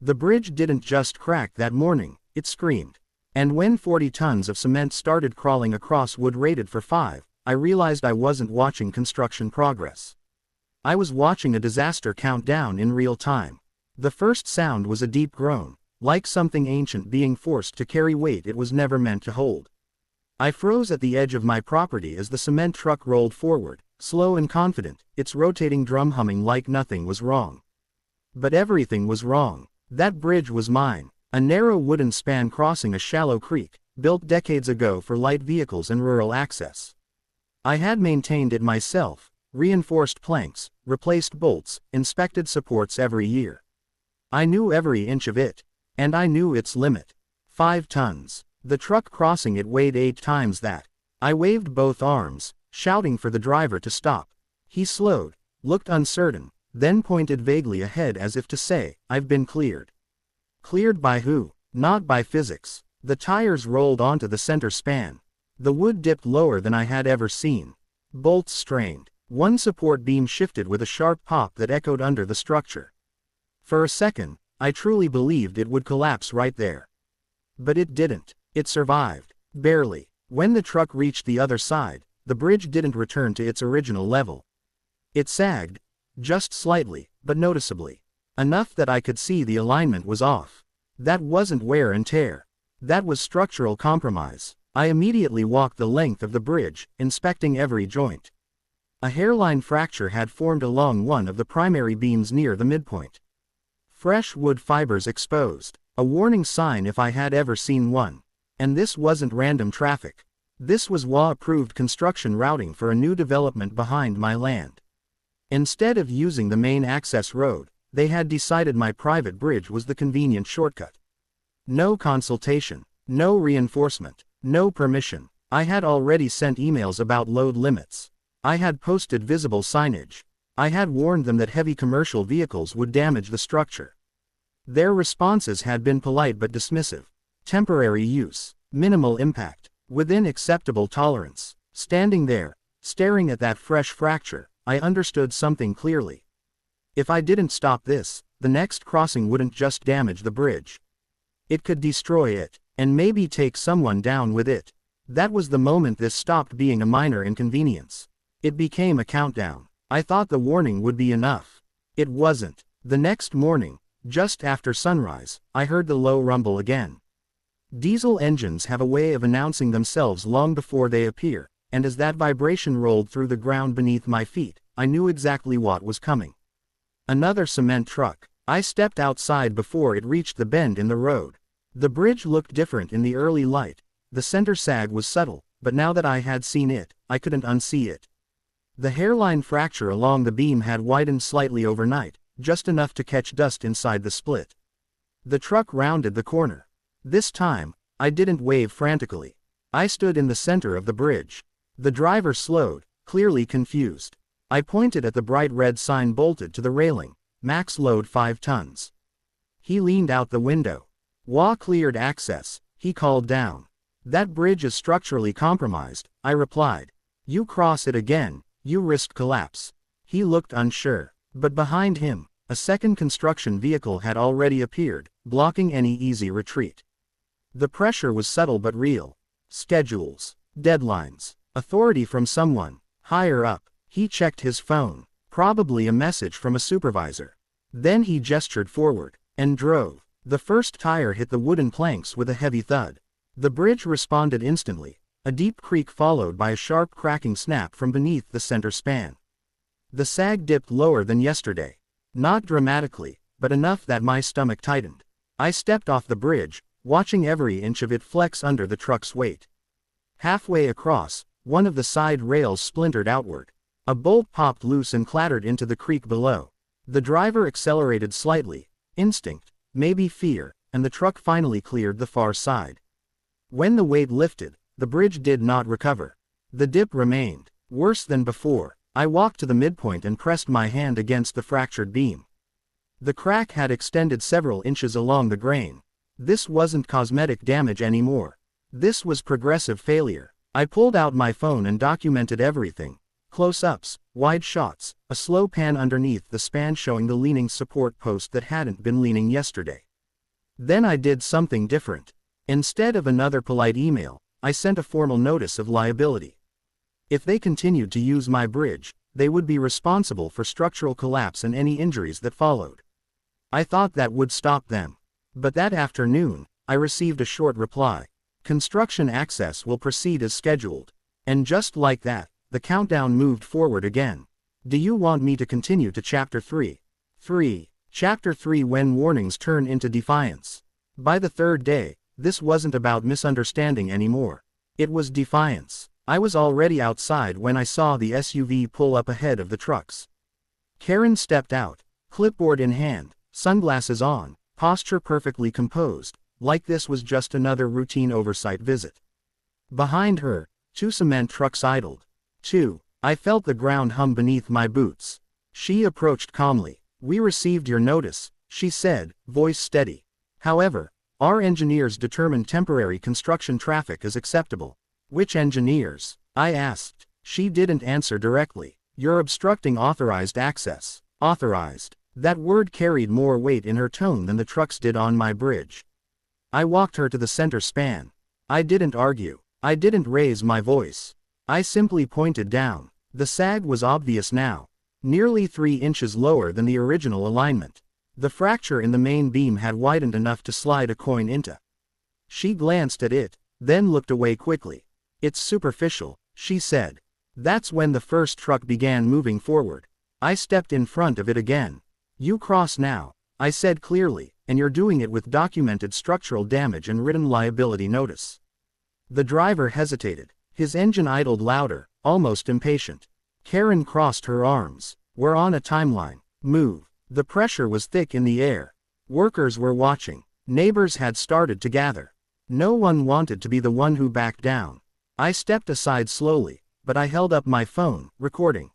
The bridge didn't just crack that morning, it screamed. And when 40 tons of cement started crawling across wood rated for 5, I realized I wasn't watching construction progress. I was watching a disaster countdown in real time. The first sound was a deep groan, like something ancient being forced to carry weight it was never meant to hold. I froze at the edge of my property as the cement truck rolled forward, slow and confident, its rotating drum humming like nothing was wrong. But everything was wrong. That bridge was mine, a narrow wooden span crossing a shallow creek, built decades ago for light vehicles and rural access. I had maintained it myself, reinforced planks, replaced bolts, inspected supports every year. I knew every inch of it, and I knew its limit. 5 tons. The truck crossing it weighed 8 times that. I waved both arms, shouting for the driver to stop. He slowed, looked uncertain, then pointed vaguely ahead as if to say, "I've been cleared." Cleared by who? Not by physics. The tires rolled onto the center span. The wood dipped lower than I had ever seen. Bolts strained. One support beam shifted with a sharp pop that echoed under the structure. For a second, I truly believed it would collapse right there. But it didn't. It survived. Barely. When the truck reached the other side, the bridge didn't return to its original level. It sagged. Just slightly, but noticeably. Enough that I could see the alignment was off. That wasn't wear and tear. That was structural compromise. I immediately walked the length of the bridge, inspecting every joint. A hairline fracture had formed along one of the primary beams near the midpoint. Fresh wood fibers exposed. A warning sign if I had ever seen one. And this wasn't random traffic. This was WA-approved construction routing for a new development behind my land. Instead of using the main access road, they had decided my private bridge was the convenient shortcut. No consultation, no reinforcement, no permission. I had already sent emails about load limits. I had posted visible signage. I had warned them that heavy commercial vehicles would damage the structure. Their responses had been polite but dismissive. Temporary use, minimal impact, within acceptable tolerance. Standing there, staring at that fresh fracture, I understood something clearly. If I didn't stop this, the next crossing wouldn't just damage the bridge. It could destroy it, and maybe take someone down with it. That was the moment this stopped being a minor inconvenience. It became a countdown. I thought the warning would be enough. It wasn't. The next morning, just after sunrise, I heard the low rumble again. Diesel engines have a way of announcing themselves long before they appear, and as that vibration rolled through the ground beneath my feet, I knew exactly what was coming. Another cement truck. I stepped outside before it reached the bend in the road. The bridge looked different in the early light. The center sag was subtle, but now that I had seen it, I couldn't unsee it. The hairline fracture along the beam had widened slightly overnight, just enough to catch dust inside the split. The truck rounded the corner. This time, I didn't wave frantically. I stood in the center of the bridge. The driver slowed, clearly confused. I pointed at the bright red sign bolted to the railing, max load 5 tons. He leaned out the window. "WA cleared access," he called down. "That bridge is structurally compromised," I replied. "You cross it again, you risk collapse." He looked unsure. But behind him, a second construction vehicle had already appeared, blocking any easy retreat. The pressure was subtle but real. Schedules. Deadlines. Authority from someone higher up. He checked his phone. Probably a message from a supervisor. Then he gestured forward and drove. The first tire hit the wooden planks with a heavy thud. The bridge responded instantly. A deep creak followed by a sharp cracking snap from beneath the center span. The sag dipped lower than yesterday. Not dramatically, but enough that my stomach tightened. I stepped off the bridge, watching every inch of it flex under the truck's weight. Halfway across, one of the side rails splintered outward. A bolt popped loose and clattered into the creek below. The driver accelerated slightly. Instinct, maybe fear, and the truck finally cleared the far side. When the weight lifted, the bridge did not recover. The dip remained. Worse than before. I walked to the midpoint and pressed my hand against the fractured beam. The crack had extended several inches along the grain. This wasn't cosmetic damage anymore. This was progressive failure. I pulled out my phone and documented everything. Close-ups, wide shots, a slow pan underneath the span showing the leaning support post that hadn't been leaning yesterday. Then I did something different. Instead of another polite email, I sent a formal notice of liability. If they continued to use my bridge, they would be responsible for structural collapse and any injuries that followed. I thought that would stop them. But that afternoon, I received a short reply. Construction access will proceed as scheduled. And just like that, the countdown moved forward again. Do you want me to continue to Chapter 3? 3. Chapter 3: When warnings turn into defiance. By the third day, this wasn't about misunderstanding anymore. It was defiance. I was already outside when I saw the SUV pull up ahead of the trucks. Karen stepped out, clipboard in hand, sunglasses on, posture perfectly composed, like this was just another routine oversight visit. Behind her, 2 cement trucks idled. 2. I felt the ground hum beneath my boots. She approached calmly. "We received your notice," she said, voice steady. "However, our engineers determined temporary construction traffic is acceptable." "Which engineers?" I asked. She didn't answer directly. "You're obstructing authorized access." Authorized. That word carried more weight in her tone than the trucks did on my bridge. I walked her to the center span. I didn't argue. I didn't raise my voice. I simply pointed down. The sag was obvious now. Nearly 3 inches lower than the original alignment. The fracture in the main beam had widened enough to slide a coin into. She glanced at it, then looked away quickly. "It's superficial," she said. That's when the first truck began moving forward. I stepped in front of it again. "You cross now," I said clearly, "and you're doing it with documented structural damage and written liability notice." The driver hesitated. His engine idled louder, almost impatient. Karen crossed her arms. "We're on a timeline. Move." The pressure was thick in the air. Workers were watching. Neighbors had started to gather. No one wanted to be the one who backed down. I stepped aside slowly, but I held up my phone, recording.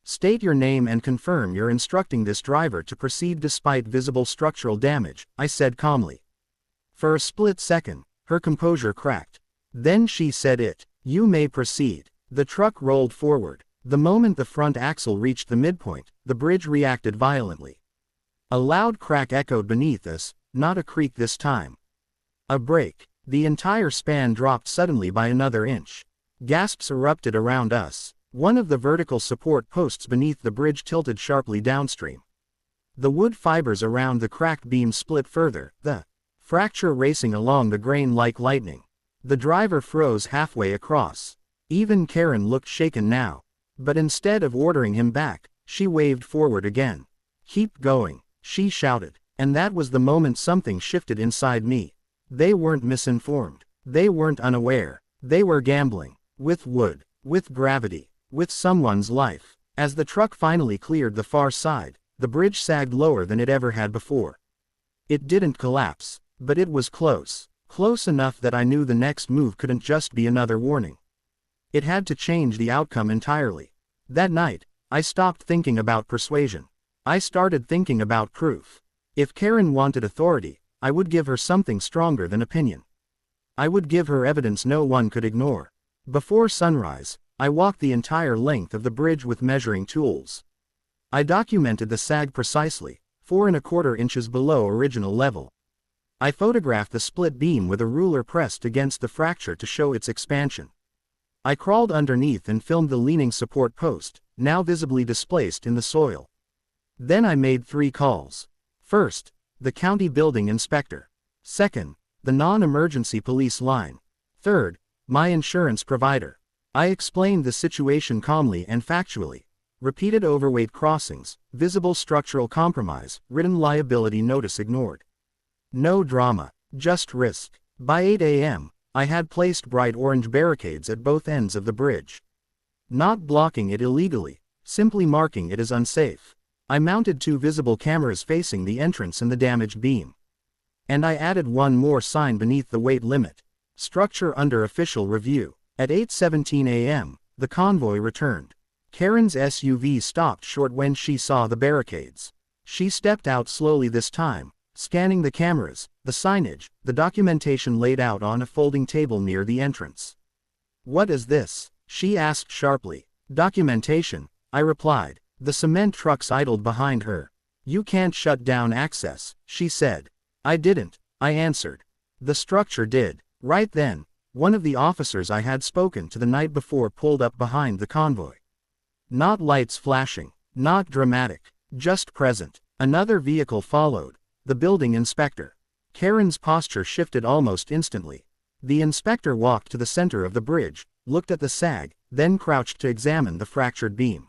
"State your name and confirm you're instructing this driver to proceed despite visible structural damage," I said calmly. For a split second, her composure cracked. Then she said it. "You may proceed." The truck rolled forward. The moment the front axle reached the midpoint, the bridge reacted violently. A loud crack echoed beneath us, not a creak this time. A break. The entire span dropped suddenly by another inch. Gasps erupted around us. One of the vertical support posts beneath the bridge tilted sharply downstream. The wood fibers around the cracked beam split further, the fracture racing along the grain like lightning. The driver froze halfway across. Even Karen looked shaken now. But instead of ordering him back, she waved forward again. "Keep going," she shouted. And that was the moment something shifted inside me. They weren't misinformed. They weren't unaware. They were gambling. With wood. With gravity. With someone's life. As the truck finally cleared the far side, the bridge sagged lower than it ever had before. It didn't collapse, but it was close. Close enough that I knew the next move couldn't just be another warning. It had to change the outcome entirely. That night, I stopped thinking about persuasion. I started thinking about proof. If Karen wanted authority, I would give her something stronger than opinion. I would give her evidence no one could ignore. Before sunrise, I walked the entire length of the bridge with measuring tools. I documented the sag precisely, 4¼ inches below original level. I photographed the split beam with a ruler pressed against the fracture to show its expansion. I crawled underneath and filmed the leaning support post, now visibly displaced in the soil. Then I made 3 calls. First, the county building inspector. Second, the non-emergency police line. Third, my insurance provider. I explained the situation calmly and factually. Repeated overweight crossings, visible structural compromise, written liability notice ignored. No drama, just risk. By 8 a.m., I had placed bright orange barricades at both ends of the bridge. Not blocking it illegally, simply marking it as unsafe. I mounted 2 visible cameras facing the entrance and the damaged beam. And I added one more sign beneath the weight limit. Structure under official review. At 8:17 a.m., the convoy returned. Karen's SUV stopped short when she saw the barricades. She stepped out slowly this time, scanning the cameras, the signage, the documentation laid out on a folding table near the entrance. "What is this?" she asked sharply. "Documentation," I replied. The cement trucks idled behind her. "You can't shut down access," she said. I didn't. I answered. The structure did. Right then, one of the officers I had spoken to the night before pulled up behind the convoy. Not lights flashing, not dramatic, just present. Another vehicle followed, the building inspector. Karen's posture shifted almost instantly. The inspector walked to the center of the bridge, looked at the sag, then crouched to examine the fractured beam.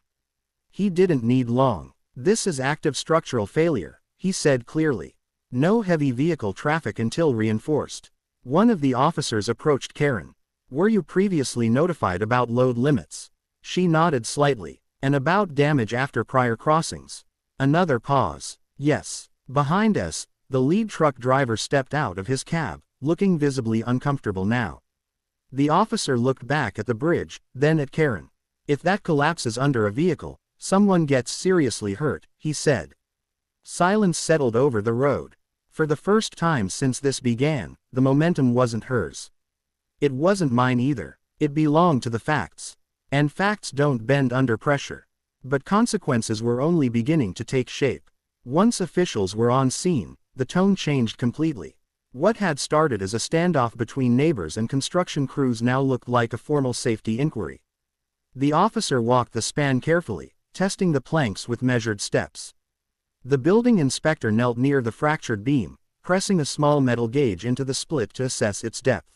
He didn't need long. This is active structural failure, he said clearly. No heavy vehicle traffic until reinforced. One of the officers approached Karen. Were you previously notified about load limits? She nodded slightly. And about damage after prior crossings? Another pause. Yes. Behind us, the lead truck driver stepped out of his cab, looking visibly uncomfortable now. The officer looked back at the bridge, then at Karen. If that collapses under a vehicle, someone gets seriously hurt, he said. Silence settled over the road. For the first time since this began, the momentum wasn't hers. It wasn't mine either. It belonged to the facts. And facts don't bend under pressure. But consequences were only beginning to take shape. Once officials were on scene, the tone changed completely. What had started as a standoff between neighbors and construction crews now looked like a formal safety inquiry. The officer walked the span carefully, testing the planks with measured steps. The building inspector knelt near the fractured beam, pressing a small metal gauge into the split to assess its depth.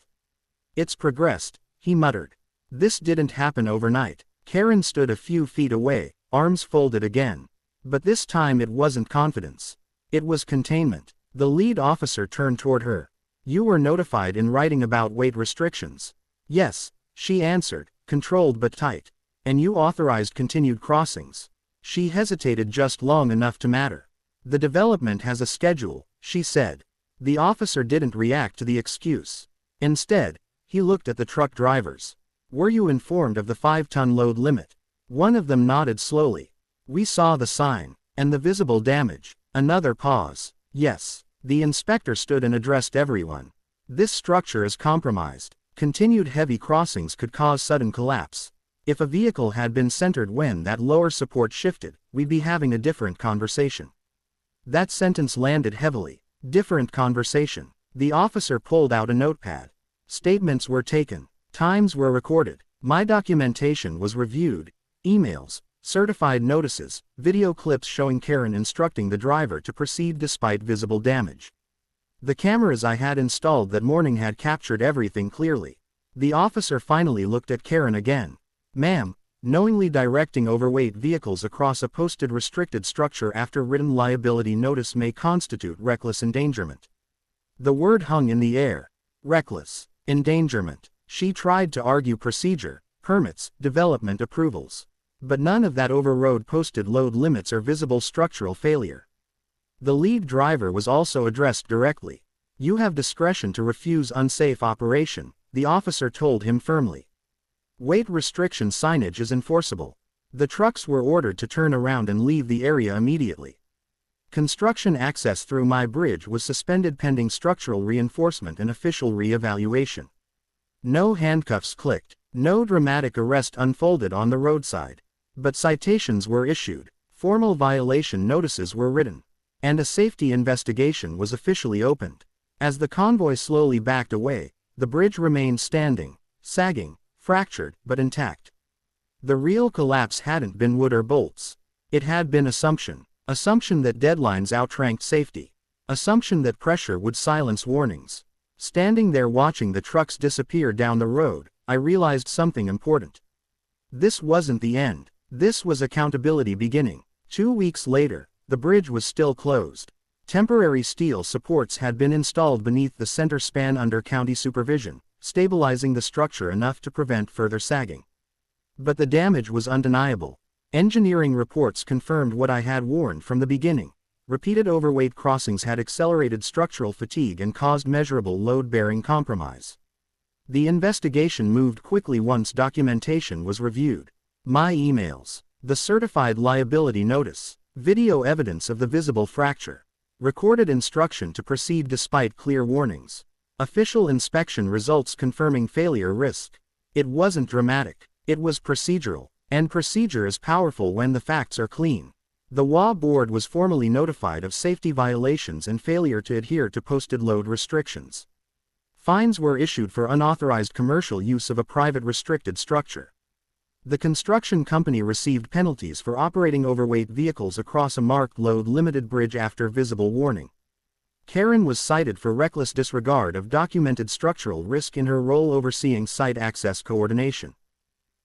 It's progressed, he muttered. This didn't happen overnight. Karen stood a few feet away, arms folded again. But this time it wasn't confidence. It was containment. The lead officer turned toward her. You were notified in writing about weight restrictions. Yes, she answered, controlled but tight. And you authorized continued crossings. She hesitated just long enough to matter. The development has a schedule, she said. The officer didn't react to the excuse. Instead, he looked at the truck drivers. Were you informed of the 5-ton load limit? One of them nodded slowly. We saw the sign, and the visible damage. Another pause. Yes. The inspector stood and addressed everyone. This structure is compromised. Continued heavy crossings could cause sudden collapse. If a vehicle had been centered when that lower support shifted, we'd be having a different conversation. That sentence landed heavily. Different conversation. The officer pulled out a notepad. Statements were taken. Times were recorded. My documentation was reviewed. Emails, certified notices, video clips showing Karen instructing the driver to proceed despite visible damage. The cameras I had installed that morning had captured everything clearly. The officer finally looked at Karen again. Ma'am, knowingly directing overweight vehicles across a posted restricted structure after written liability notice may constitute reckless endangerment. The word hung in the air. Reckless endangerment. She tried to argue procedure, permits, development approvals. But none of that overrode posted load limits or visible structural failure. The lead driver was also addressed directly. You have discretion to refuse unsafe operation, the officer told him firmly. Weight restriction signage is enforceable. The trucks were ordered to turn around and leave the area immediately. Construction access through my bridge was suspended pending structural reinforcement and official re-evaluation. No handcuffs clicked, no dramatic arrest unfolded on the roadside. But citations were issued, formal violation notices were written, and a safety investigation was officially opened. As the convoy slowly backed away, the bridge remained standing, sagging, fractured, but intact. The real collapse hadn't been wood or bolts. It had been assumption that deadlines outranked safety, assumption that pressure would silence warnings. Standing there watching the trucks disappear down the road, I realized something important. This wasn't the end. This was accountability beginning. 2 weeks later, the bridge was still closed. Temporary steel supports had been installed beneath the center span under county supervision, stabilizing the structure enough to prevent further sagging. But the damage was undeniable. Engineering reports confirmed what I had warned from the beginning. Repeated overweight crossings had accelerated structural fatigue and caused measurable load-bearing compromise. The investigation moved quickly once documentation was reviewed. My emails, the certified liability notice, video evidence of the visible fracture, recorded instruction to proceed despite clear warnings, official inspection results confirming failure risk. It wasn't dramatic, it was procedural, and procedure is powerful when the facts are clean. The WA board was formally notified of safety violations and failure to adhere to posted load restrictions. Fines were issued for unauthorized commercial use of a private restricted structure. The construction company received penalties for operating overweight vehicles across a marked load limited bridge after visible warning. Karen was cited for reckless disregard of documented structural risk in her role overseeing site access coordination.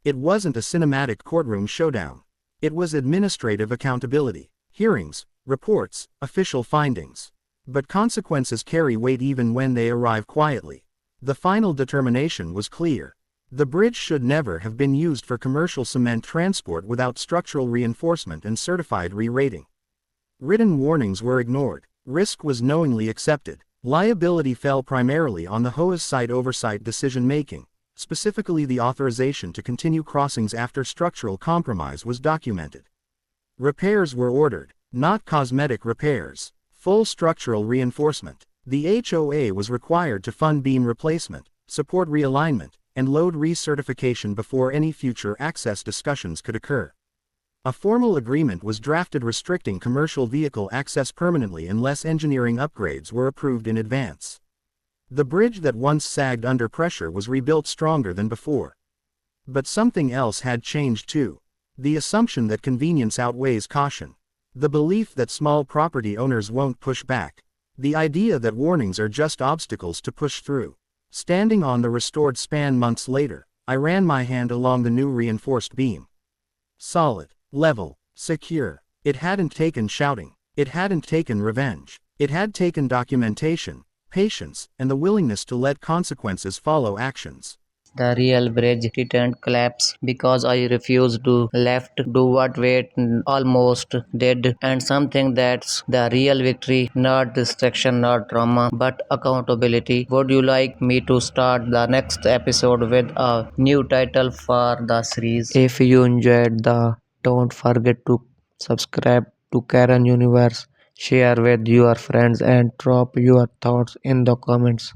It wasn't a cinematic courtroom showdown. It was administrative accountability, hearings, reports, official findings. But consequences carry weight even when they arrive quietly. The final determination was clear. The bridge should never have been used for commercial cement transport without structural reinforcement and certified re-rating. Written warnings were ignored. Risk was knowingly accepted. Liability fell primarily on the HOA's site oversight decision-making, specifically the authorization to continue crossings after structural compromise was documented. Repairs were ordered, not cosmetic repairs. Full structural reinforcement. The HOA was required to fund beam replacement, support realignment, and load recertification before any future access discussions could occur. A formal agreement was drafted restricting commercial vehicle access permanently unless engineering upgrades were approved in advance. The bridge that once sagged under pressure was rebuilt stronger than before. But something else had changed too. The assumption that convenience outweighs caution. The belief that small property owners won't push back. The idea that warnings are just obstacles to push through. Standing on the restored span months later, I ran my hand along the new reinforced beam. Solid, level, secure. It hadn't taken shouting. It hadn't taken revenge. It had taken documentation, patience, and the willingness to let consequences follow actions. The real bridge didn't collapse because I refused to left do what weight almost did, and something that's the real victory, not distraction, not drama, but accountability. Would you like me to start the next episode with a new title for the series? If you enjoyed the, don't forget to subscribe to Karen Universe, share with your friends, and drop your thoughts in the comments.